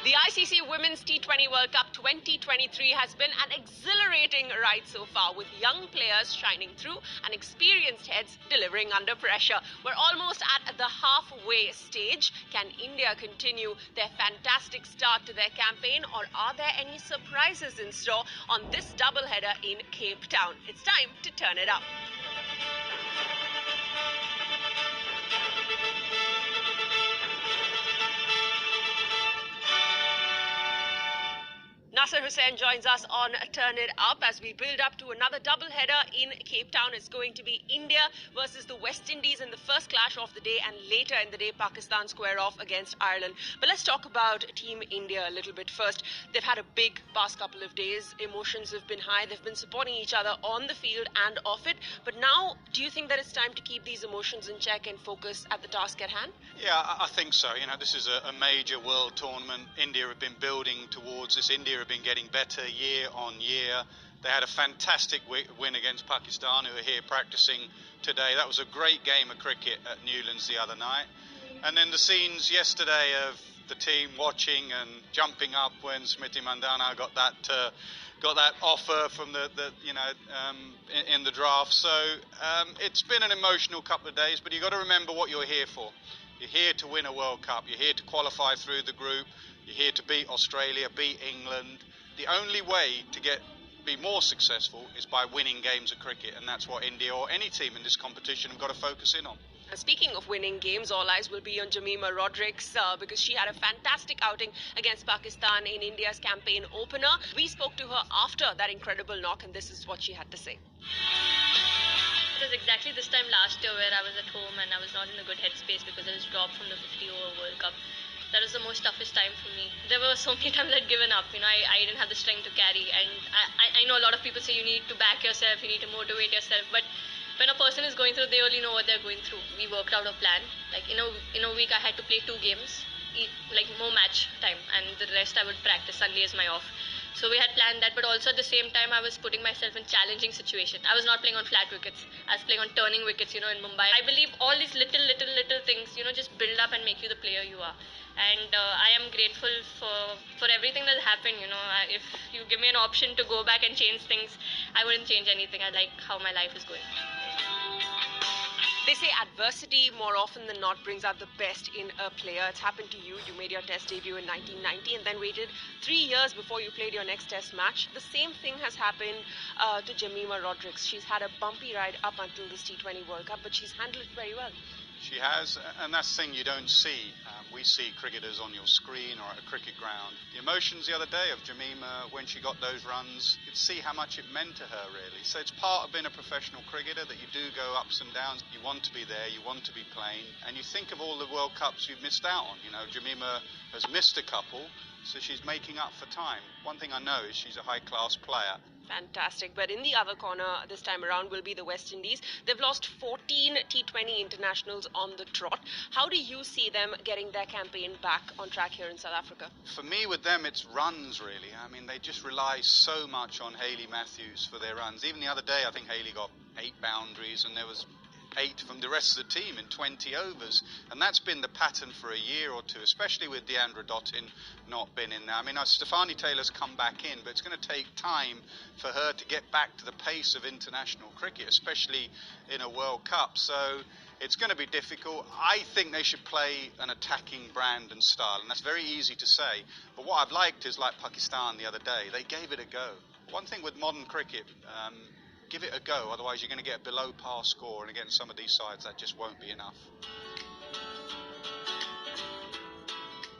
The ICC Women's T20 World Cup 2023 has been an exhilarating ride so far, with young players shining through and experienced heads delivering under pressure. We're almost at the halfway stage. Can India continue their fantastic start to their campaign, or are there any surprises in store on this doubleheader in Cape Town? It's time to turn it up. Nasser Hussain joins us on Turn It Up as we build up to another doubleheader in Cape Town. It's going to be India versus the West Indies in the first clash of the day, and later in the day, Pakistan square off against Ireland. But let's talk about Team India a little bit first. They've had a big past couple of days. Emotions have been high. They've been supporting each other on the field and off it. But now, do you think that it's time to keep these emotions in check and focus at the task at hand? Yeah, I think so. You know, this is a major world tournament. India have been building towards this. India have been getting better year on year. They had a fantastic win against Pakistan, who are here practicing today. That was a great game of cricket at Newlands the other night. And then the scenes yesterday of the team watching and jumping up when Smriti Mandhana got that offer from in the draft. So it's been an emotional couple of days, but you've got to remember what you're here for. You're here to win a World Cup. You're here to qualify through the group. You're here to beat Australia, beat England. The only way to be more successful is by winning games of cricket, and that's what India or any team in this competition have got to focus in on. Speaking of winning games, all eyes will be on Jemimah Rodrigues because she had a fantastic outing against Pakistan in India's campaign opener. We spoke to her after that incredible knock, and this is what she had to say. It was exactly this time last year where I was at home and I was not in a good headspace because I was dropped from the 50-over World Cup. That was the most toughest time for me. There were so many times I'd given up. I didn't have the strength to carry. And I know a lot of people say you need to back yourself, you need to motivate yourself. But when a person is going through, they only know what they're going through. We worked out a plan. Like in a week, I had to play 2 games, like more match time, and the rest I would practice. Sunday is my off. So we had planned that, but also at the same time, I was putting myself in challenging situations. I was not playing on flat wickets. I was playing on turning wickets, in Mumbai. I believe all these little things, just build up and make you the player you are. And I am grateful for everything that happened. If you give me an option to go back and change things, I wouldn't change anything. I like how my life is going. They say adversity more often than not brings out the best in a player. It's happened to you. You made your test debut in 1990 and then waited 3 years before you played your next test match. The same thing has happened to Jemimah Rodrigues. She's had a bumpy ride up until this T20 World Cup, but she's handled it very well. She has, and that's the thing you don't see. We see cricketers on your screen or at a cricket ground. The emotions the other day of Jemimah when she got those runs, you could see how much it meant to her, really. So it's part of being a professional cricketer that you do go ups and downs. You want to be there, you want to be playing, and you think of all the World Cups you've missed out on. Jemimah has missed a couple, so she's making up for time. One thing I know is she's a high-class player. Fantastic. But in the other corner this time around will be the West Indies. They've lost 14 T20 internationals on the trot. How do you see them getting their campaign back on track here in South Africa? For me, with them, it's runs, really. They just rely so much on Hayley Matthews for their runs. Even the other day, I think Hayley got 8 boundaries and there was 8 from the rest of the team in 20 overs, and that's been the pattern for a year or two, especially with Deandra Dottin not been in there. Stefanie Taylor's come back in, but it's going to take time for her to get back to the pace of international cricket, especially in a World Cup. So it's going to be difficult. I think they should play an attacking brand and style, and that's very easy to say. But what I've liked is, like Pakistan the other day, they gave it a go. One thing with modern cricket, give it a go, otherwise you're going to get a below par score, and against some of these sides that just won't be enough.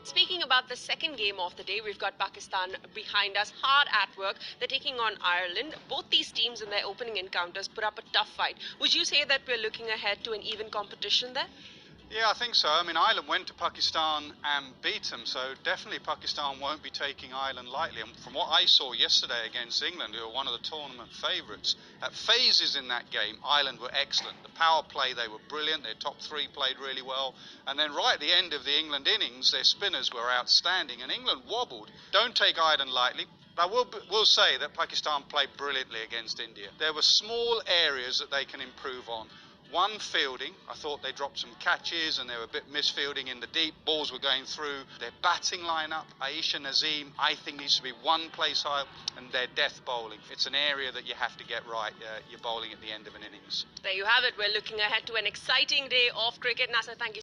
Speaking about the second game of the day, we've got Pakistan behind us, hard at work. They're taking on Ireland. Both these teams in their opening encounters put up a tough fight. Would you say that we're looking ahead to an even competition there? Yeah, I think so. Ireland went to Pakistan and beat them, so definitely Pakistan won't be taking Ireland lightly. And from what I saw yesterday against England, who are one of the tournament favourites, at phases in that game, Ireland were excellent. The power play, they were brilliant. Their top 3 played really well. And then right at the end of the England innings, their spinners were outstanding, and England wobbled. Don't take Ireland lightly. But I will say that Pakistan played brilliantly against India. There were small areas that they can improve on. One, fielding. I thought they dropped some catches and they were a bit misfielding in the deep. Balls were going through. Their batting lineup, Aisha Nazim, I think needs to be one place higher, and their death bowling. It's an area that you have to get right. You're bowling at the end of an innings. There you have it. We're looking ahead to an exciting day of cricket. Nasser, thank you